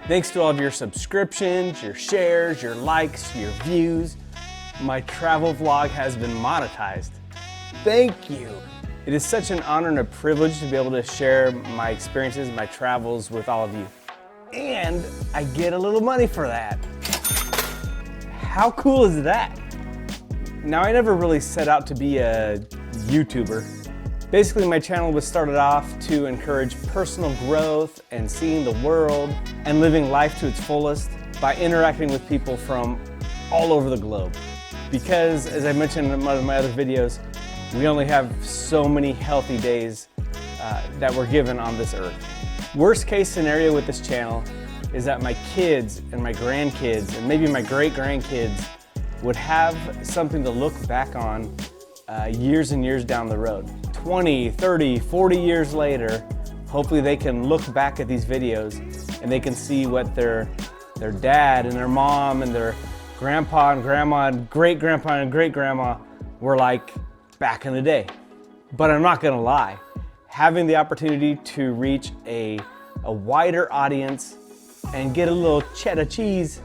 Thanks to all of your subscriptions, your shares, your likes, your views, my travel vlog has been monetized. Thank you. It is such an honor and a privilege to be able to share my experiences, my travels with all of you. And I get a little money for that. How cool is that? Now, I never really set out to be a YouTuber. Basically, my channel was started off to encourage personal growth and seeing the world and living life to its fullest by interacting with people from all over the globe. Because, as I mentioned in one of my other videos, we only have so many healthy days that we're given on this earth. Worst case scenario with this channel is that my kids and my grandkids and maybe my great-grandkids would have something to look back on years and years down the road. 20, 30, 40 years later, hopefully they can look back at these videos and they can see what their dad and their mom and their grandpa and grandma and great-grandpa and great-grandma were like back in the day. But I'm not gonna lie, having the opportunity to reach a wider audience and get a little cheddar cheese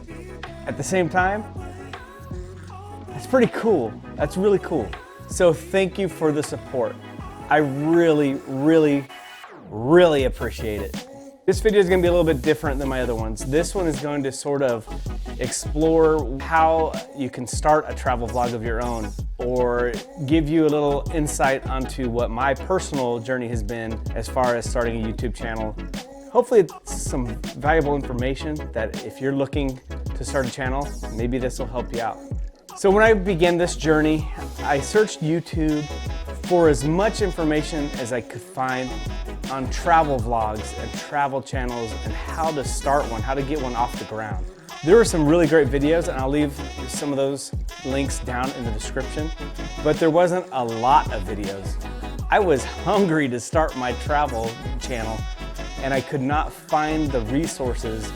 at the same time, that's pretty cool. That's really cool. So thank you for the support. I really, really, really appreciate it. This video is gonna be a little bit different than my other ones. This one is going to sort of explore how you can start a travel vlog of your own, or give you a little insight onto what my personal journey has been as far as starting a YouTube channel. Hopefully it's some valuable information that if you're looking to start a channel, maybe this will help you out. So when I began this journey, I searched YouTube for as much information as I could find on travel vlogs and travel channels and how to start one, how to get one off the ground. There were some really great videos, and I'll leave some of those links down in the description, but there wasn't a lot of videos. I was hungry to start my travel channel, and I could not find the resources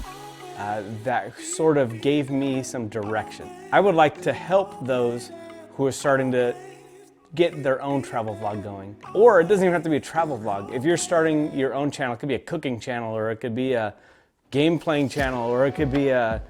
that sort of gave me some direction. I would like to help those who are starting to get their own travel vlog going. Or it doesn't even have to be a travel vlog. If you're starting your own channel, it could be a cooking channel, or it could be a game playing channel, or it could be a,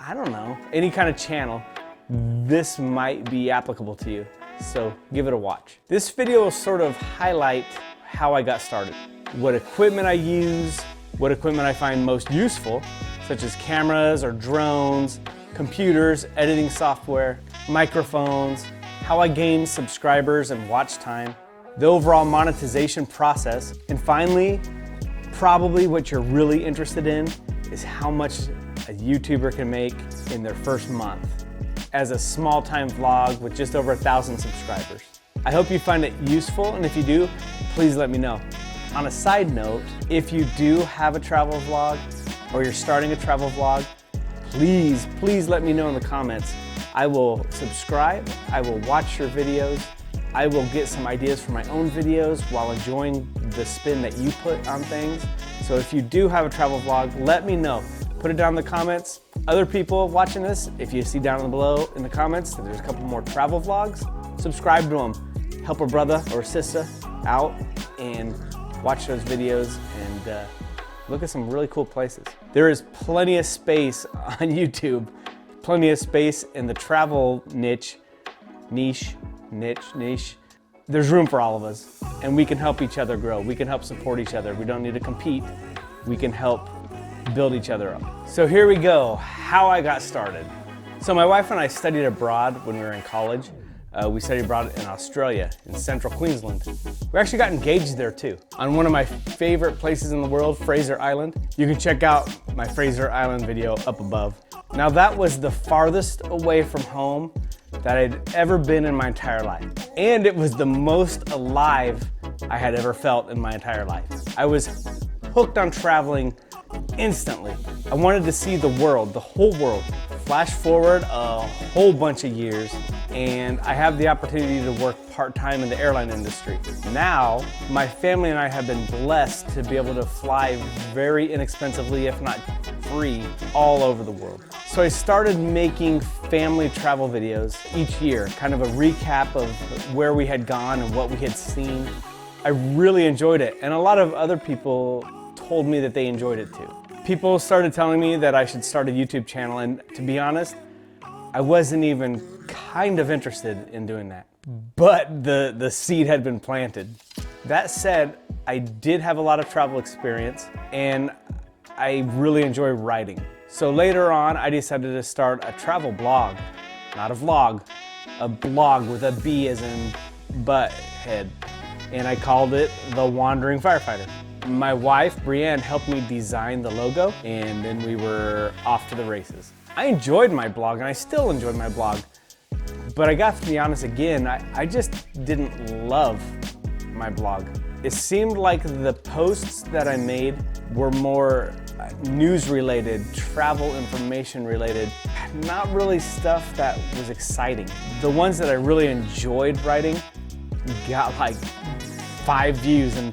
I don't know, any kind of channel. This might be applicable to you, so give it a watch. This video will sort of highlight how I got started, what equipment I use, what equipment I find most useful, such as cameras or drones, computers, editing software, microphones, how I gain subscribers and watch time, the overall monetization process, and finally, probably what you're really interested in is how much a YouTuber can make in their first month as a small-time vlog with just over 1,000 subscribers. I hope you find it useful, and if you do, please let me know. On a side note, if you do have a travel vlog or you're starting a travel vlog, please let me know in the comments. I will subscribe, I will watch your videos, I will get some ideas for my own videos while enjoying the spin that you put on things. So if you do have a travel vlog, let me know. Put it down in the comments. Other people watching this, if you see down below in the comments that there's a couple more travel vlogs, subscribe to them. Help a brother or sister out and watch those videos and look at some really cool places. There is plenty of space on YouTube, plenty of space in the travel niche. There's room for all of us, and we can help each other grow. We can help support each other. We don't need to compete. We can help build each other up. So here we go, how I got started. So my wife and I studied abroad when we were in college. We studied abroad in Australia, in central Queensland. We actually got engaged there too, on one of my favorite places in the world, Fraser Island. You can check out my Fraser Island video up above. Now that was the farthest away from home that I'd ever been in my entire life. And it was the most alive I had ever felt in my entire life. I was hooked on traveling instantly. I wanted to see the world, the whole world. Flash forward a whole bunch of years, and I have the opportunity to work part-time in the airline industry. Now, my family and I have been blessed to be able to fly very inexpensively, if not free, all over the world. So I started making family travel videos each year, kind of a recap of where we had gone and what we had seen. I really enjoyed it, and a lot of other people told me that they enjoyed it too. People started telling me that I should start a YouTube channel, and to be honest, I wasn't even kind of interested in doing that. But the seed had been planted. That said, I did have a lot of travel experience, and I really enjoy writing. So later on, I decided to start a travel blog, not a vlog, a blog with a B as in butt head. And I called it The Wandering Firefighter. My wife, Brienne, helped me design the logo, and then we were off to the races. I enjoyed my blog, and I still enjoy my blog, but I got to be honest again, I just didn't love my blog. It seemed like the posts that I made were more news related, travel information related, not really stuff that was exciting. The ones that I really enjoyed writing got like 5 views, and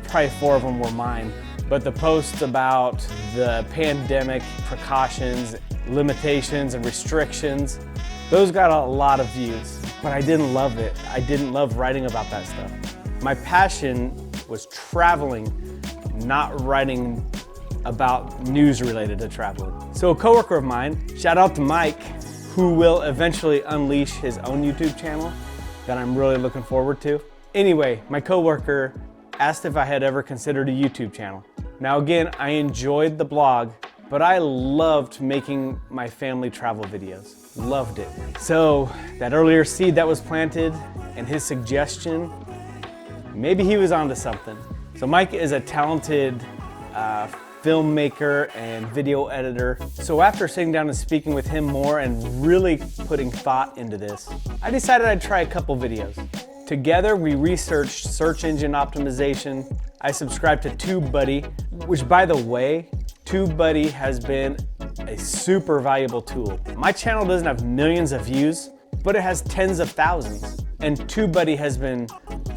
probably 4 of them were mine. But the posts about the pandemic precautions, limitations and restrictions, those got a lot of views, but I didn't love it. I didn't love writing about that stuff. My passion was traveling, not writing about news related to traveling. So a coworker of mine, shout out to Mike, who will eventually unleash his own YouTube channel that I'm really looking forward to. Anyway, my coworker asked if I had ever considered a YouTube channel. Now again, I enjoyed the blog, but I loved making my family travel videos. Loved it. So that earlier seed that was planted and his suggestion, maybe he was onto something. So Mike is a talented filmmaker and video editor. So after sitting down and speaking with him more and really putting thought into this, I decided I'd try a couple videos. Together, we researched search engine optimization. I subscribed to TubeBuddy, which by the way, TubeBuddy has been a super valuable tool. My channel doesn't have millions of views, but it has tens of thousands. And TubeBuddy has been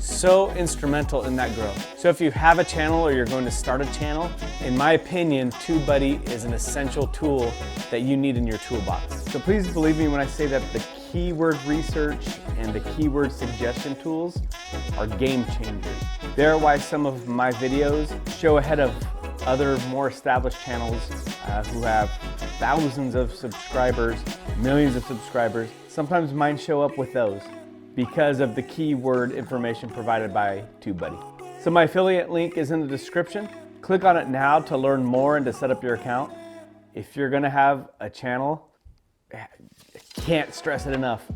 so instrumental in that growth. So if you have a channel or you're going to start a channel, in my opinion, TubeBuddy is an essential tool that you need in your toolbox. So please believe me when I say that the keyword research and the keyword suggestion tools are game changers. They're why some of my videos show ahead of other more established channels who have thousands of subscribers, millions of subscribers. Sometimes mine show up with those because of the keyword information provided by TubeBuddy. So my affiliate link is in the description. Click on it now to learn more and to set up your account. If you're gonna have a channel, I can't stress it enough,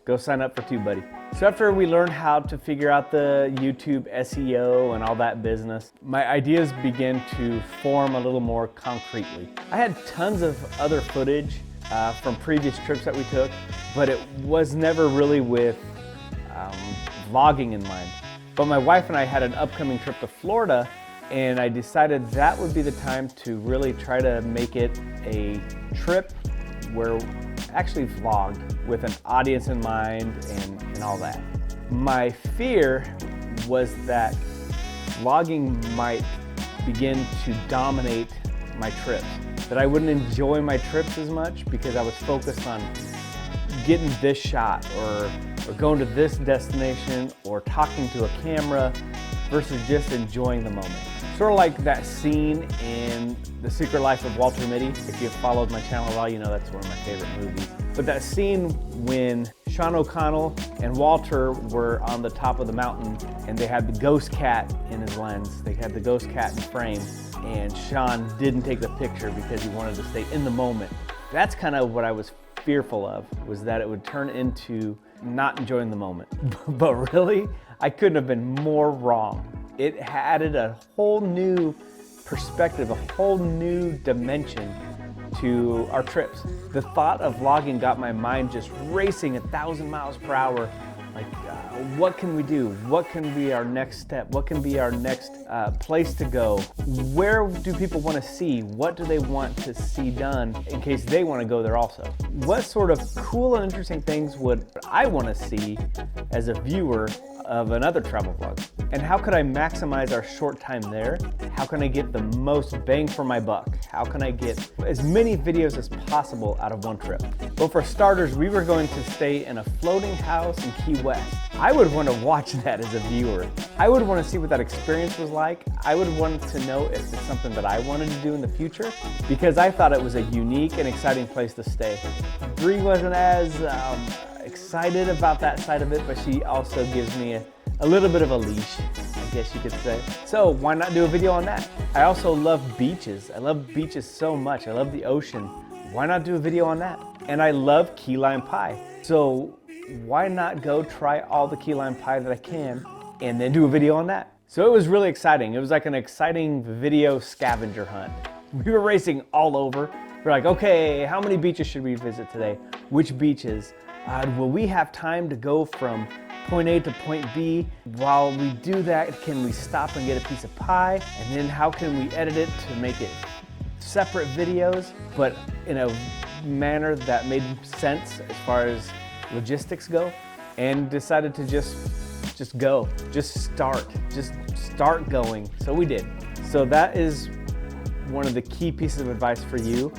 go sign up for TubeBuddy. So after we learned how to figure out the YouTube SEO and all that business, my ideas began to form a little more concretely. I had tons of other footage from previous trips that we took, but it was never really with vlogging in mind. But my wife and I had an upcoming trip to Florida, and I decided that would be the time to really try to make it a trip where actually vlogged with an audience in mind and all that. My fear was that vlogging might begin to dominate my trips, that I wouldn't enjoy my trips as much because I was focused on getting this shot or going to this destination or talking to a camera versus just enjoying the moment. Sort of like that scene in The Secret Life of Walter Mitty. If you've followed my channel at all, you know that's one of my favorite movies. But that scene when Sean O'Connell and Walter were on the top of the mountain and they had the ghost cat in his lens. They had the ghost cat in frame, and Sean didn't take the picture because he wanted to stay in the moment. That's kind of what I was fearful of, was that it would turn into not enjoying the moment. But really, I couldn't have been more wrong. It added a whole new perspective, a whole new dimension to our trips. The thought of vlogging got my mind just racing 1,000 miles per hour. Like, what can we do? What can be our next step? What can be our next place to go? Where do people want to see? What do they want to see done in case they want to go there also? What sort of cool and interesting things would I want to see as a viewer of another travel vlog? And how could I maximize our short time there? How can I get the most bang for my buck? How can I get as many videos as possible out of one trip? Well, for starters, we were going to stay in a floating house in Key West. I would want to watch that as a viewer. I would want to see what that experience was like. I would want to know if it's something that I wanted to do in the future, because I thought it was a unique and exciting place to stay. Bree wasn't as excited about that side of it, but she also gives me a little bit of a leash, I guess you could say. So why not do a video on that? I also love beaches. I love beaches so much. I love the ocean. Why not do a video on that? And I love key lime pie. So why not go try all the key lime pie that I can and then do a video on that? So it was really exciting. It was like an exciting video scavenger hunt. We were racing all over. We're like, okay, how many beaches should we visit today? Which beaches? Will we have time to go from point A to point B? While we do that, can we stop and get a piece of pie? And then how can we edit it to make it separate videos, but in a manner that made sense as far as logistics go? And decided to just start going. So we did. So that is one of the key pieces of advice for you.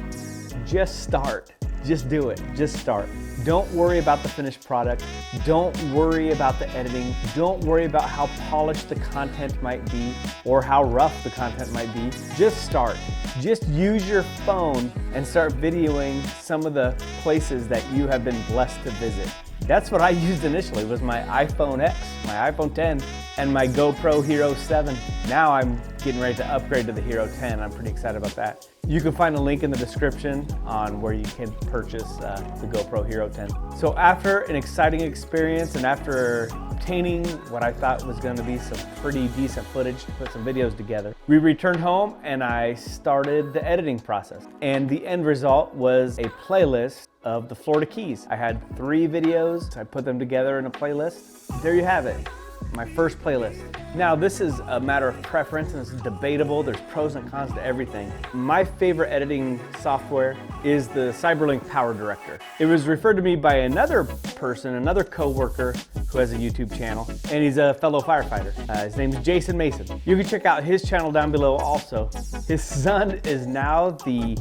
Just start. Just do it. Just start. Don't worry about the finished product. Don't worry about the editing. Don't worry about how polished the content might be or how rough the content might be. Just start. Just use your phone and start videoing some of the places that you have been blessed to visit. That's what I used initially, was my iPhone X, my iPhone 10, and my GoPro Hero 7. Now I'm getting ready to upgrade to the Hero 10. I'm pretty excited about that. You can find a link in the description on where you can purchase the GoPro Hero 10. So after an exciting experience and after obtaining what I thought was going to be some pretty decent footage to put some videos together, we returned home and I started the editing process. And the end result was a playlist of the Florida Keys. I had 3 videos. I put them together in a playlist. There you have it. My first playlist. Now this is a matter of preference and it's debatable. There's pros and cons to everything. My favorite editing software is the Cyberlink Power Director. It was referred to me by another person, another coworker who has a YouTube channel, and he's a fellow firefighter. His name's Jason Mason. You can check out his channel down below also. His son is now the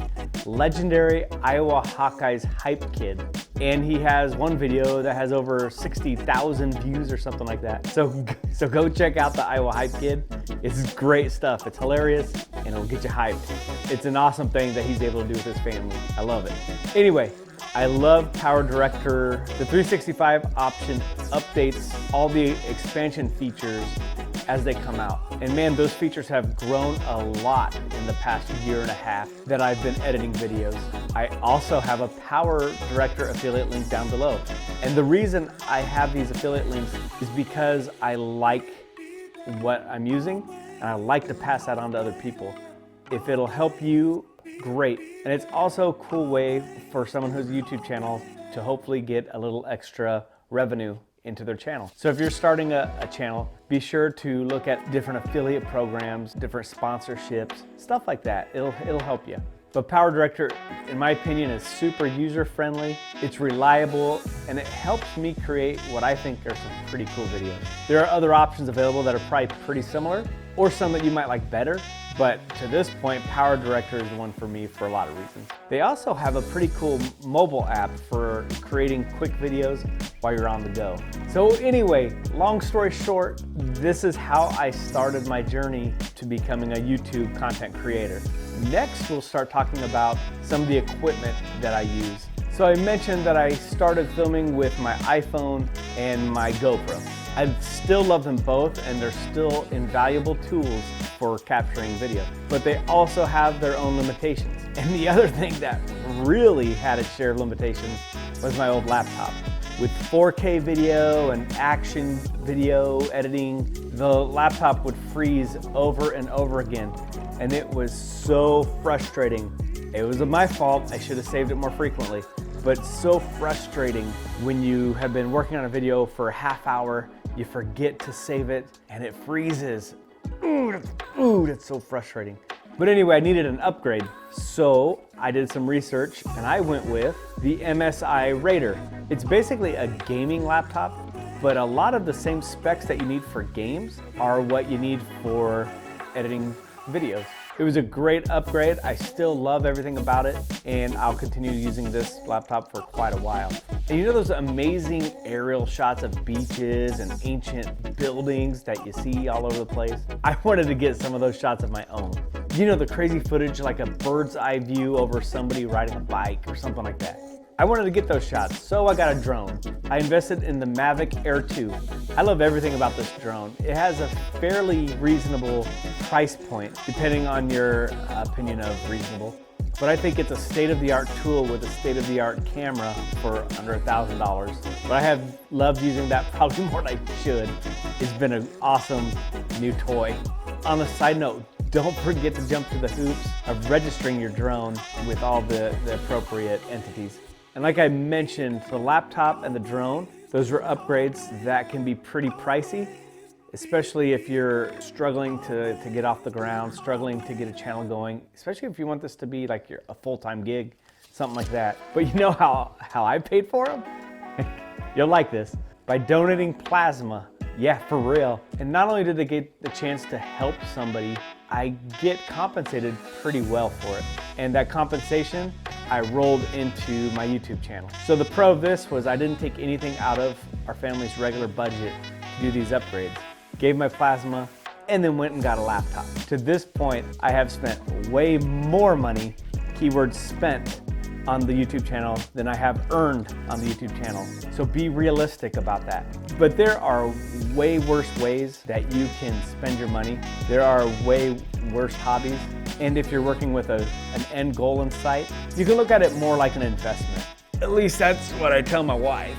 legendary Iowa Hawkeyes hype kid. And he has one video that has over 60,000 views or something like that. So go check out the Iowa Hype Kid. It's great stuff. It's hilarious and it'll get you hyped. It's an awesome thing that he's able to do with his family. I love it. Anyway, I love Power Director. The 365 option updates all the expansion features as they come out. And man, those features have grown a lot in the past year and a half that I've been editing videos. I also have a Power Director affiliate link down below. And the reason I have these affiliate links is because I like what I'm using and I like to pass that on to other people. If it'll help you, great. And it's also a cool way for someone who's a YouTube channel to hopefully get a little extra revenue into their channel. So if you're starting a channel, be sure to look at different affiliate programs, different sponsorships, stuff like that. It'll help you. But Power Director, in my opinion, is super user-friendly, it's reliable, and it helps me create what I think are some pretty cool videos. There are other options available that are probably pretty similar, or some that you might like better, but to this point, Power Director is the one for me for a lot of reasons. They also have a pretty cool mobile app for creating quick videos while you're on the go. So anyway, long story short, this is how I started my journey to becoming a YouTube content creator. Next, we'll start talking about some of the equipment that I use. So I mentioned that I started filming with my iPhone and my GoPro. I still love them both and they're still invaluable tools for capturing video, but they also have their own limitations. And the other thing that really had its share of limitations was my old laptop. With 4K video and action video editing, the laptop would freeze over and over again. And it was so frustrating. It was my fault, I should have saved it more frequently. But so frustrating when you have been working on a video for a half hour, you forget to save it and it freezes. Ooh, that's so frustrating. But anyway, I needed an upgrade. So I did some research and I went with the MSI Raider. It's basically a gaming laptop, but a lot of the same specs that you need for games are what you need for editing videos. It was a great upgrade. I still love everything about it, and I'll continue using this laptop for quite a while. And you know those amazing aerial shots of beaches and ancient buildings that you see all over the place? I wanted to get some of those shots of my own. You know, the crazy footage, like a bird's eye view over somebody riding a bike or something like that. I wanted to get those shots, so I got a drone. I invested in the Mavic Air 2. I love everything about this drone. It has a fairly reasonable price point, depending on your opinion of reasonable. But I think it's a state-of-the-art tool with a state-of-the-art camera for under $1,000. But I have loved using that probably more than I should. It's been an awesome new toy. On a side note, don't forget to jump through the hoops of registering your drone with all the appropriate entities. And like I mentioned, the laptop and the drone, those are upgrades that can be pretty pricey, especially if you're struggling to get off the ground, struggling to get a channel going, especially if you want this to be like a full-time gig, something like that. But you know how I paid for them? You'll like this. By donating plasma. Yeah, for real. And not only did I get the chance to help somebody, I get compensated pretty well for it. And that compensation, I rolled into my YouTube channel. So the pro of this was I didn't take anything out of our family's regular budget to do these upgrades. Gave my plasma, and then went and got a laptop. To this point, I have spent way more money, keyword spent, on the YouTube channel than I have earned on the YouTube channel. So be realistic about that. But there are way worse ways that you can spend your money. There are way worse hobbies. And if you're working with an end goal in sight, you can look at it more like an investment. At least that's what I tell my wife.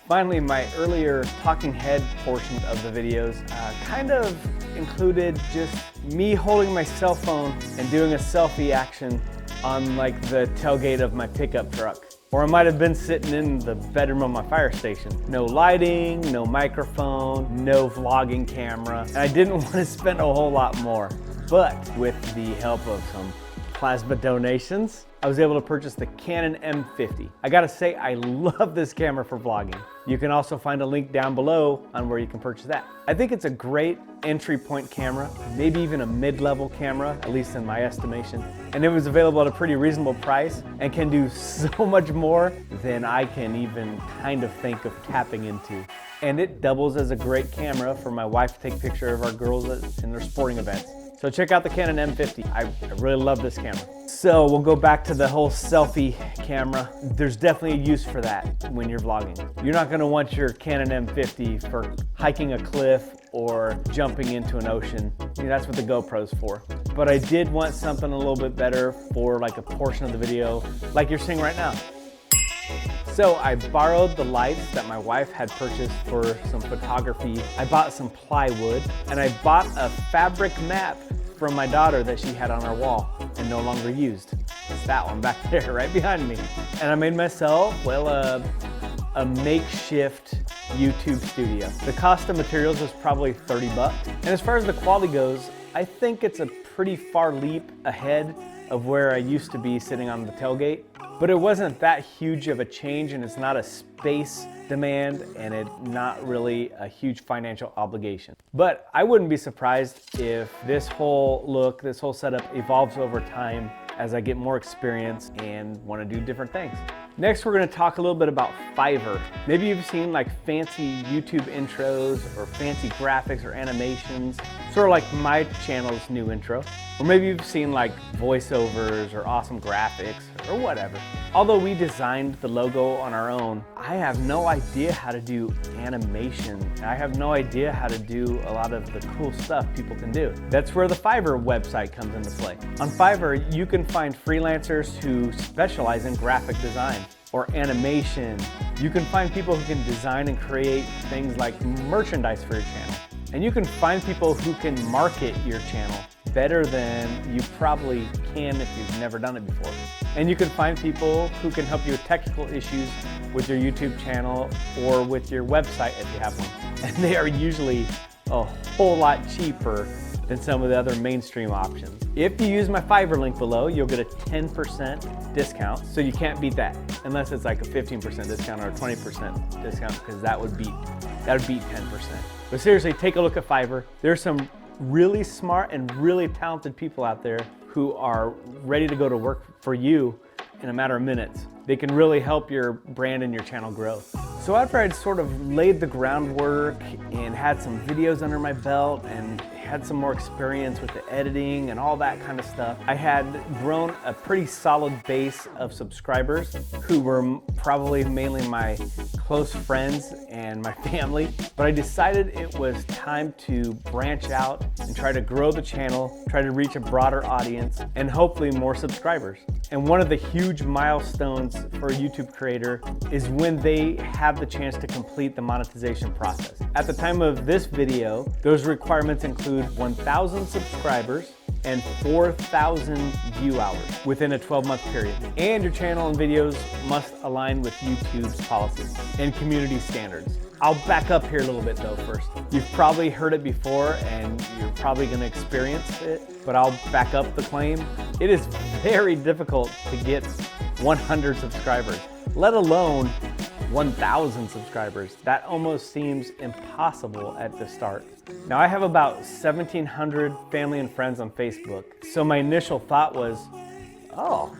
Finally, my earlier talking head portion of the videos kind of included just me holding my cell phone and doing a selfie action on like the tailgate of my pickup truck. Or I might have been sitting in the bedroom of my fire station. No lighting, no microphone, no vlogging camera. And I didn't want to spend a whole lot more. But with the help of some plasma donations, I was able to purchase the Canon M50. I gotta say, I love this camera for vlogging. You can also find a link down below on where you can purchase that. I think it's a great entry point camera, maybe even a mid-level camera, at least in my estimation. And it was available at a pretty reasonable price and can do so much more than I can even kind of think of tapping into. And it doubles as a great camera for my wife to take pictures of our girls in their sporting events. So check out the Canon M50. I really love this camera. So we'll go back to the whole selfie camera. There's definitely a use for that when you're vlogging. You're not gonna want your Canon M50 for hiking a cliff or jumping into an ocean. You know, that's what the GoPro's for. But I did want something a little bit better for like a portion of the video, like you're seeing right now. So I borrowed the lights that my wife had purchased for some photography. I bought some plywood, and I bought a fabric map from my daughter that she had on our wall and no longer used. It's that one back there, right behind me. And I made myself, well, a makeshift YouTube studio. The cost of materials was probably 30 bucks. And as far as the quality goes, I think it's a pretty far leap ahead of where I used to be sitting on the tailgate. But it wasn't that huge of a change, and it's not a space demand, and it's not really a huge financial obligation. But I wouldn't be surprised if this whole look, this whole setup evolves over time as I get more experience and want to do different things. Next, we're going to talk a little bit about Fiverr. Maybe you've seen like fancy YouTube intros or fancy graphics or animations, sort of like my channel's new intro. Or maybe you've seen like voiceovers or awesome graphics or whatever. Although we designed the logo on our own, I have no idea how to do animation. I have no idea how to do a lot of the cool stuff people can do. That's where the Fiverr website comes into play. On Fiverr, you can find freelancers who specialize in graphic design or animation. You can find people who can design and create things like merchandise for your channel. And you can find people who can market your channel better than you probably can if you've never done it before. And you can find people who can help you with technical issues with your YouTube channel or with your website if you have one. And they are usually a whole lot cheaper than some of the other mainstream options. If you use my Fiverr link below, you'll get a 10% discount, so you can't beat that, unless it's like a 15% discount or a 20% discount, because that would beat 10%. But seriously, take a look at Fiverr. There's some really smart and really talented people out there who are ready to go to work for you in a matter of minutes. They can really help your brand and your channel grow. So after I'd sort of laid the groundwork and had some videos under my belt and had some more experience with the editing and all that kind of stuff, I had grown a pretty solid base of subscribers who were probably mainly my close friends and my family. But I decided it was time to branch out and try to grow the channel, try to reach a broader audience, and hopefully more subscribers. And one of the huge milestones for a YouTube creator is when they have the chance to complete the monetization process. At the time of this video, those requirements include 1,000 subscribers and 4,000 view hours within a 12-month period. And your channel and videos must align with YouTube's policies and community standards. I'll back up here a little bit though first. You've probably heard it before and you're probably gonna experience it, but I'll back up the claim. It is very difficult to get 100 subscribers, let alone 1,000 subscribers. That almost seems impossible at the start. Now I have about 1,700 family and friends on Facebook. So my initial thought was, oh,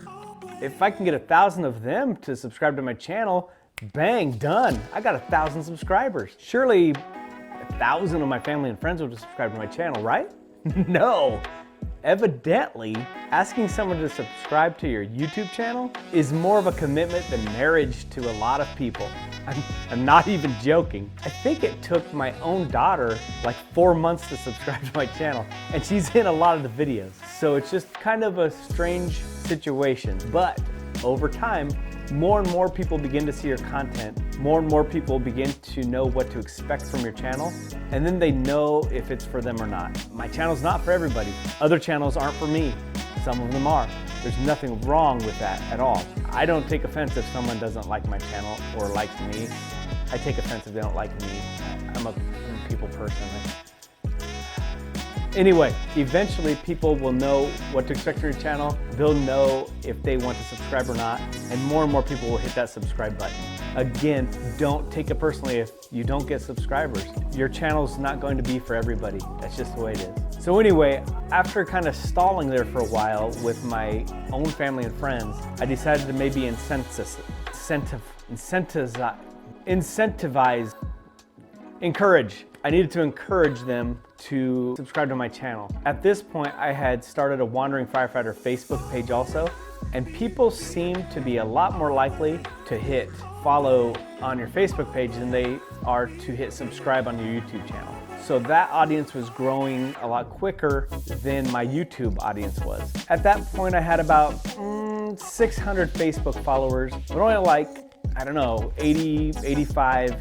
if I can get 1,000 of them to subscribe to my channel, bang, done. I got 1,000 subscribers. Surely 1,000 of my family and friends will subscribe to my channel, right? No. Evidently, asking someone to subscribe to your YouTube channel is more of a commitment than marriage to a lot of people. I'm not even joking. I think it took my own daughter like 4 months to subscribe to my channel, and she's in a lot of the videos. So it's just kind of a strange situation. But over time, more and more people begin to see your content. More and more people begin to know what to expect from your channel, and then they know if it's for them or not. My channel's not for everybody. Other channels aren't for me. Some of them are. There's nothing wrong with that at all. I don't take offense if someone doesn't like my channel or likes me. I take offense if they don't like me. I'm a people person. Anyway, eventually people will know what to expect from your channel. They'll know if they want to subscribe or not, and more people will hit that subscribe button. Again, don't take it personally if you don't get subscribers. Your channel's not going to be for everybody. That's just the way it is. So anyway, after kind of stalling there for a while with my own family and friends, I decided to maybe encourage. I needed to encourage them to subscribe to my channel. At this point, I had started a Wandering Firefighter Facebook page also, and people seem to be a lot more likely to hit follow on your Facebook page than they are to hit subscribe on your YouTube channel. So that audience was growing a lot quicker than my YouTube audience was. At that point, I had about 600 Facebook followers, but only like, I don't know, 80, 85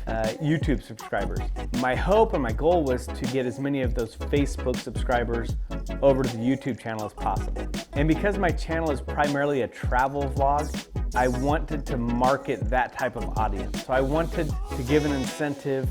YouTube subscribers. My hope and my goal was to get as many of those Facebook subscribers over to the YouTube channel as possible. And because my channel is primarily a travel vlog, I wanted to market that type of audience. So I wanted to give an incentive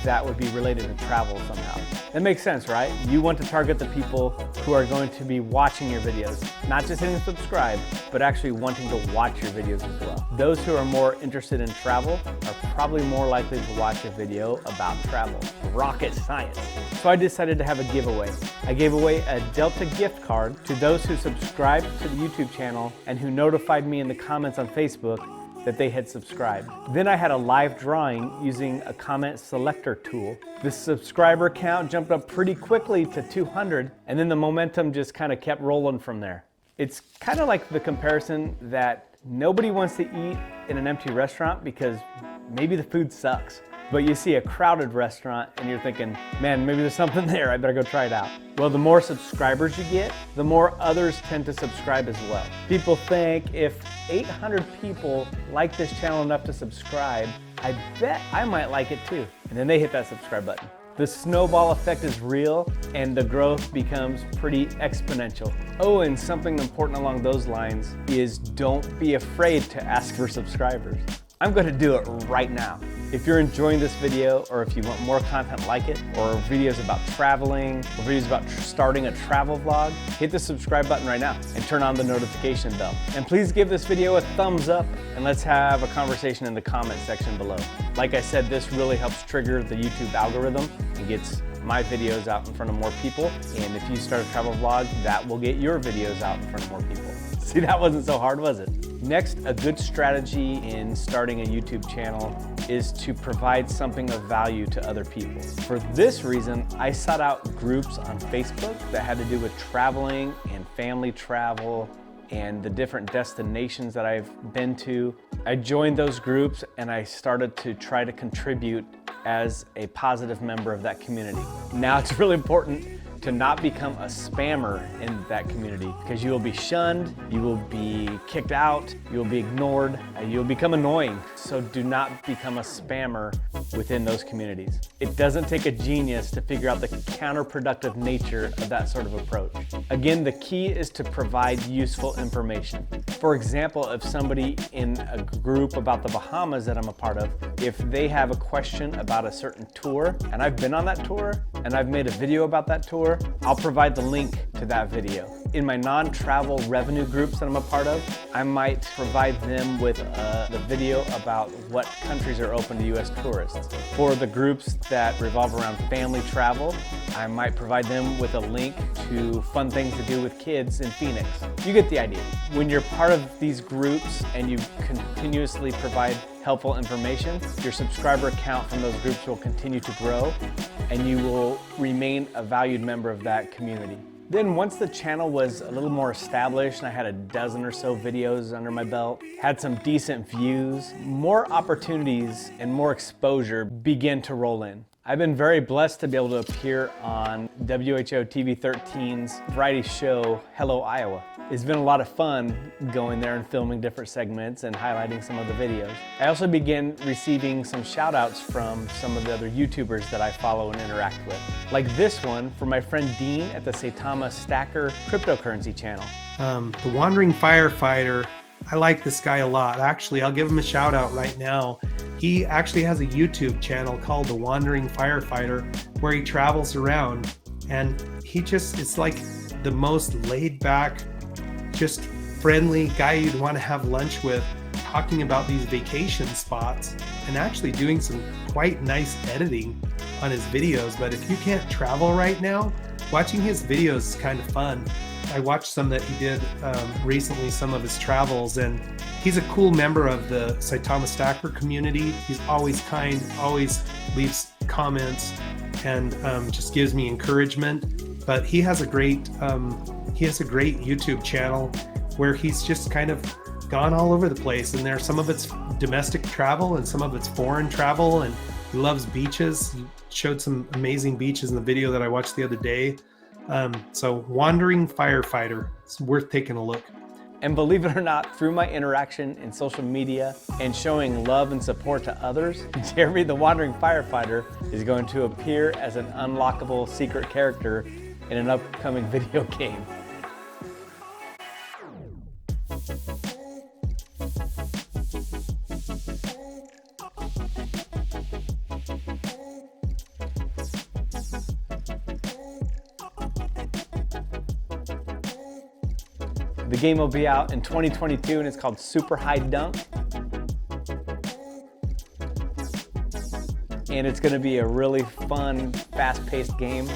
that would be related to travel somehow. That makes sense, right? You want to target the people who are going to be watching your videos, not just hitting subscribe, but actually wanting to watch your videos as well. Those who are more interested in travel are probably more likely to watch a video about travel. Rocket science. So I decided to have a giveaway. I gave away a Delta gift card to those who subscribed to the YouTube channel and who notified me in the comments on Facebook that they had subscribed. Then I had a live drawing using a comment selector tool. The subscriber count jumped up pretty quickly to 200, and then the momentum just kind of kept rolling from there. It's kind of like the comparison that nobody wants to eat in an empty restaurant because maybe the food sucks. But you see a crowded restaurant and you're thinking, man, maybe there's something there, I better go try it out. Well, the more subscribers you get, the more others tend to subscribe as well. People think if 800 people like this channel enough to subscribe, I bet I might like it too. And then they hit that subscribe button. The snowball effect is real and the growth becomes pretty exponential. Oh, and something important along those lines is don't be afraid to ask for subscribers. I'm going to do it right now. If you're enjoying this video, or if you want more content like it, or videos about traveling, or videos about starting a travel vlog, hit the subscribe button right now and turn on the notification bell. And please give this video a thumbs up and let's have a conversation in the comment section below. Like I said, this really helps trigger the YouTube algorithm and gets my videos out in front of more people. And if you start a travel vlog, that will get your videos out in front of more people. See, that wasn't so hard, was it? Next, a good strategy in starting a YouTube channel is to provide something of value to other people. For this reason, I sought out groups on Facebook that had to do with traveling and family travel and the different destinations that I've been to. I joined those groups and I started to try to contribute as a positive member of that community. Now it's really important to not become a spammer in that community, because you will be shunned, you will be kicked out, you will be ignored, you'll become annoying. So do not become a spammer within those communities. It doesn't take a genius to figure out the counterproductive nature of that sort of approach. Again, the key is to provide useful information. For example, if somebody in a group about the Bahamas that I'm a part of, if they have a question about a certain tour, and I've been on that tour, and I've made a video about that tour, I'll provide the link to that video. In my non-travel revenue groups that I'm a part of, I might provide them with the video about what countries are open to US tourists. For the groups that revolve around family travel, I might provide them with a link to fun things to do with kids in Phoenix. You get the idea. When you're part of these groups and you continuously provide helpful information, your subscriber count from those groups will continue to grow and you will remain a valued member of that community. Then once the channel was a little more established and I had a dozen or so videos under my belt, had some decent views, more opportunities and more exposure began to roll in. I've been very blessed to be able to appear on WHO TV 13's variety show, Hello Iowa. It's been a lot of fun going there and filming different segments and highlighting some of the videos. I also began receiving some shout outs from some of the other YouTubers that I follow and interact with. Like this one from my friend Dean at the Saitama Stacker cryptocurrency channel. The Wandering Firefighter, I like this guy a lot. Actually, I'll give him a shout out right now. He actually has a YouTube channel called The Wandering Firefighter where he travels around, and it's like the most laid back, just friendly guy you'd want to have lunch with, talking about these vacation spots and actually doing some quite nice editing on his videos. But if you can't travel right now, watching his videos is kind of fun. I watched some that he did recently, some of his travels, and he's a cool member of the Saitama Stacker community. He's always kind, always leaves comments, and just gives me encouragement. But he has a great YouTube channel where he's just kind of gone all over the place, and there's some of it's domestic travel and some of it's foreign travel, and he loves beaches. He showed some amazing beaches in the video that I watched the other day. So Wandering Firefighter, it's worth taking a look. And believe it or not, through my interaction in social media and showing love and support to others, Jeremy the Wandering Firefighter is going to appear as an unlockable secret character in an upcoming video game. The game will be out in 2022 and it's called Super High Dunk. And it's going to be a really fun, fast-paced game.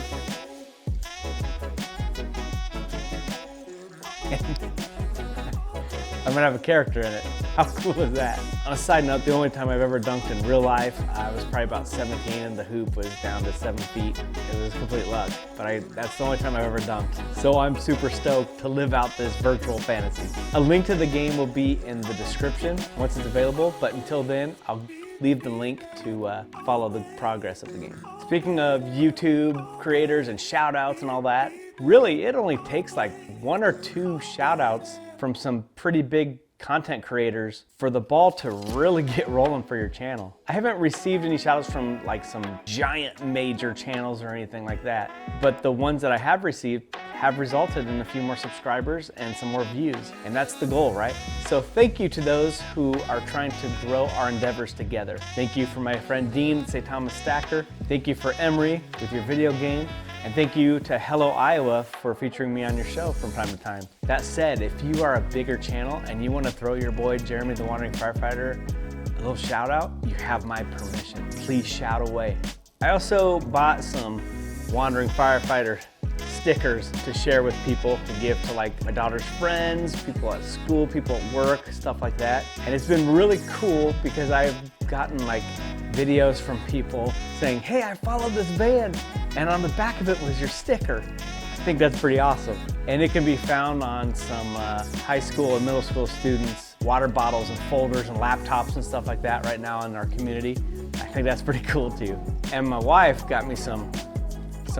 I'm going to have a character in it. How cool is that? On a side note, the only time I've ever dunked in real life, I was probably about 17 and the hoop was down to 7 feet. It was complete luck, but that's the only time I've ever dunked. So I'm super stoked to live out this virtual fantasy. A link to the game will be in the description once it's available, but until then, I'll leave the link to follow the progress of the game. Speaking of YouTube creators and shout outs and all that, really it only takes like 1 or 2 shout outs from some pretty big content creators for the ball to really get rolling for your channel. I haven't received any shoutouts from like some giant major channels or anything like that, but the ones that I have received have resulted in a few more subscribers and some more views, and that's the goal, right? So thank you to those who are trying to grow our endeavors together. Thank you for my friend Dean at Saitama Stacker. Thank you for Emery with your video game. And thank you to Hello Iowa for featuring me on your show from time to time. That said, if you are a bigger channel and you want to throw your boy Jeremy the Wandering Firefighter a little shout out, you have my permission. Please shout away. I also bought some Wandering Firefighter stickers to share with people, to give to like my daughter's friends, people at school, people at work, stuff like that. And it's been really cool because I've gotten like videos from people saying, hey, I followed this band, and on the back of it was your sticker. I think that's pretty awesome. And it can be found on some high school and middle school students' water bottles and folders and laptops and stuff like that right now in our community. I think that's pretty cool too. And my wife got me some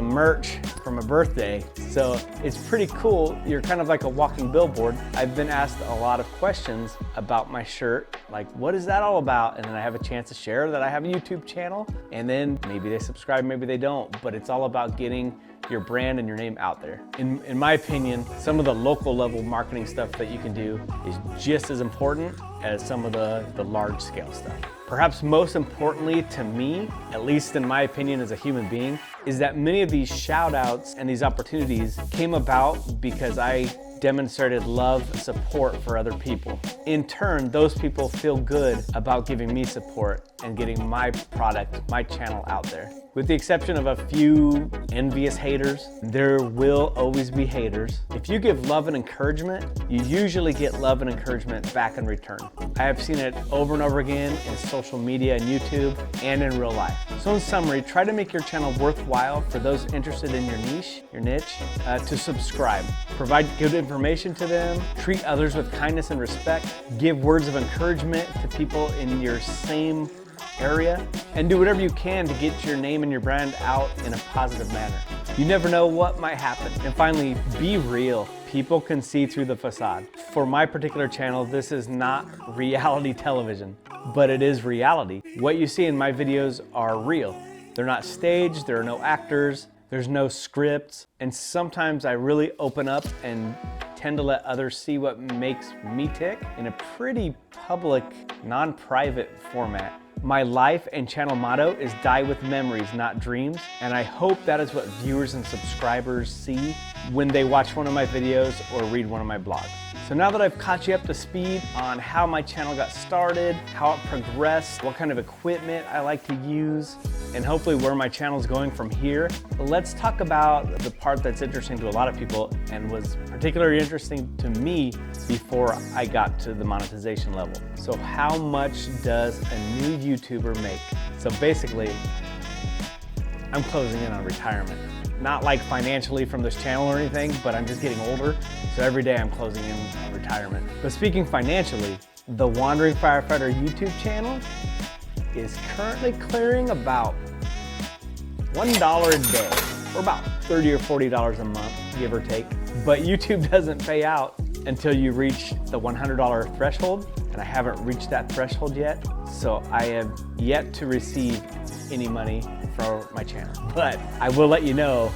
merch for my birthday. So it's pretty cool. You're kind of like a walking billboard. I've been asked a lot of questions about my shirt, like what is that all about? And then I have a chance to share that I have a YouTube channel, and then maybe they subscribe, maybe they don't, but it's all about getting your brand and your name out there. In my opinion, some of the local level marketing stuff that you can do is just as important as some of the large scale stuff. Perhaps most importantly to me, at least in my opinion as a human being, is that many of these shout outs and these opportunities came about because I demonstrated love, support for other people. In turn, those people feel good about giving me support and getting my product, my channel out there. With the exception of a few envious haters, there will always be haters. If you give love and encouragement, you usually get love and encouragement back in return. I have seen it over and over again in social media and YouTube and in real life. So in summary, try to make your channel worthwhile for those interested in your niche, to subscribe. Provide good information to them, treat others with kindness and respect, give words of encouragement to people in your same area, and do whatever you can to get your name and your brand out in a positive manner. You never know what might happen. And finally, be real. People can see through the facade. For my particular channel, this is not reality television, but it is reality. What you see in my videos are real. They're not staged, there are no actors, there's no scripts, and sometimes I really open up and tend to let others see what makes me tick in a pretty public, non-private format. My life and channel motto is die with memories, not dreams. And I hope that is what viewers and subscribers see when they watch one of my videos or read one of my blogs. So now that I've caught you up to speed on how my channel got started, how it progressed, what kind of equipment I like to use, and hopefully where my channel is going from here, let's talk about the part that's interesting to a lot of people and was particularly interesting to me before I got to the monetization level. So how much does a new YouTuber make? So basically, I'm closing in on retirement. Not like financially from this channel or anything, but I'm just getting older. So every day I'm closing in on retirement. But speaking financially, the Wandering Firefighter YouTube channel is currently clearing about $1 a day, or about $30 or $40 a month, give or take. But YouTube doesn't pay out until you reach the $100 threshold, and I haven't reached that threshold yet. So I have yet to receive any money for my channel, but I will let you know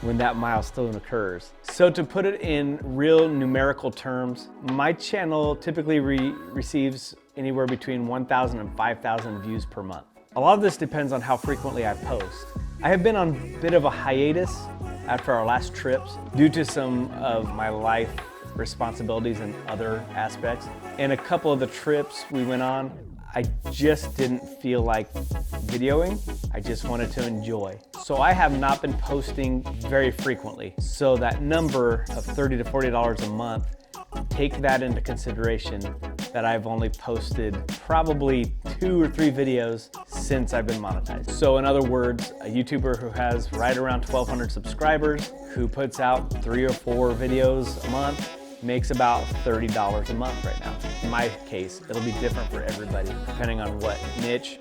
when that milestone occurs. So to put it in real numerical terms, my channel typically receives anywhere between 1,000 and 5,000 views per month. A lot of this depends on how frequently I post. I have been on a bit of a hiatus after our last trips due to some of my life responsibilities and other aspects. And a couple of the trips we went on, I just didn't feel like videoing. I just wanted to enjoy. So I have not been posting very frequently. So that number of $30 to $40 a month, take that into consideration that I've only posted probably 2 or 3 videos since I've been monetized. So in other words, a YouTuber who has right around 1,200 subscribers, who puts out 3 or 4 videos a month, makes about $30 a month right now. In my case, it'll be different for everybody, depending on what niche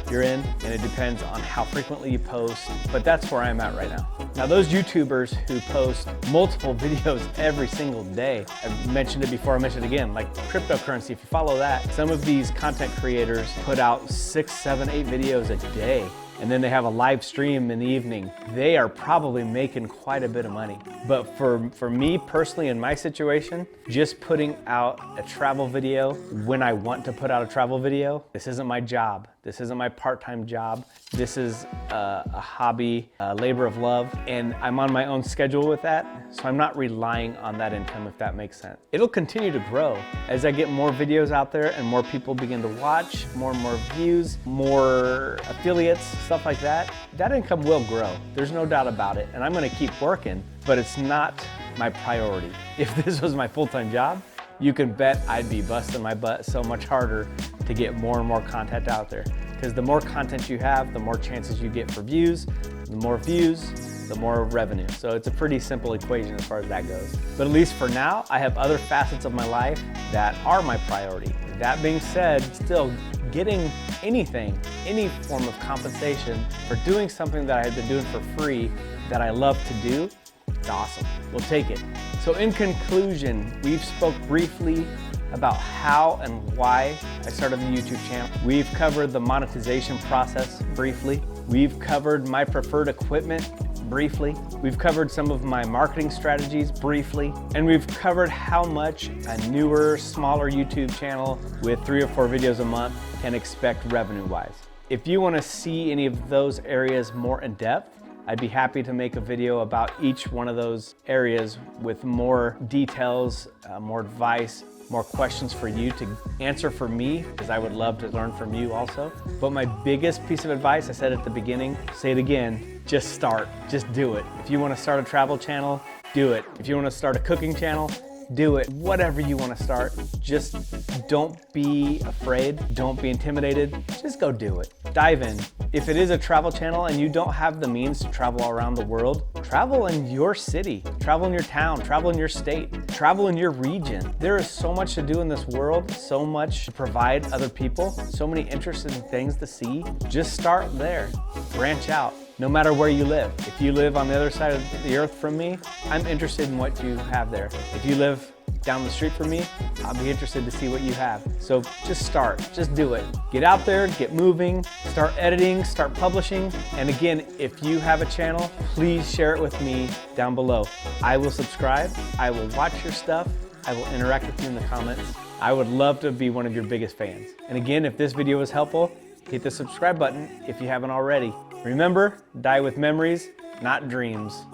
you're in, and it depends on how frequently you post, but that's where I'm at right now. Now those YouTubers who post multiple videos every single day, I've mentioned it before, I mentioned it again, like cryptocurrency, if you follow that, some of these content creators put out 6, 7, 8 videos a day, and then they have a live stream in the evening. They are probably making quite a bit of money. But for me personally, in my situation, just putting out a travel video when I want to put out a travel video, this isn't my job. This isn't my part-time job. This is a hobby, a labor of love, and I'm on my own schedule with that, so I'm not relying on that income, if that makes sense. It'll continue to grow as I get more videos out there and more people begin to watch, more and more views, more affiliates, stuff like that. That income will grow. There's no doubt about it, and I'm gonna keep working, but it's not my priority. If this was my full-time job, you can bet I'd be busting my butt so much harder to get more and more content out there. Because the more content you have, the more chances you get for views. The more views, the more revenue. So it's a pretty simple equation as far as that goes. But at least for now, I have other facets of my life that are my priority. That being said, still getting anything, any form of compensation for doing something that I had been doing for free that I love to do, it's awesome. We'll take it. So in conclusion, we've spoke briefly about how and why I started the YouTube channel. We've covered the monetization process briefly. We've covered my preferred equipment briefly. We've covered some of my marketing strategies briefly. And we've covered how much a newer, smaller YouTube channel with 3 or 4 videos a month can expect revenue-wise. If you want to see any of those areas more in depth, I'd be happy to make a video about each one of those areas with more details, more advice, more questions for you to answer for me, because I would love to learn from you also. But my biggest piece of advice, I said at the beginning, say it again, just start, just do it. If you want to start a travel channel, do it. If you want to start a cooking channel, do it. Whatever you want to start, just don't be afraid, don't be intimidated, just go do it. Dive in. If it is a travel channel and you don't have the means to travel around the world, travel in your city, travel in your town, travel in your state, travel in your region. There is so much to do in this world, so much to provide other people, so many interesting things to see. Just start there, branch out. No matter where you live. If you live on the other side of the earth from me, I'm interested in what you have there. If you live down the street from me, I'll be interested to see what you have. So just start, just do it. Get out there, get moving, start editing, start publishing. And again, if you have a channel, please share it with me down below. I will subscribe, I will watch your stuff, I will interact with you in the comments. I would love to be one of your biggest fans. And again, if this video was helpful, hit the subscribe button if you haven't already. Remember, die with memories, not dreams.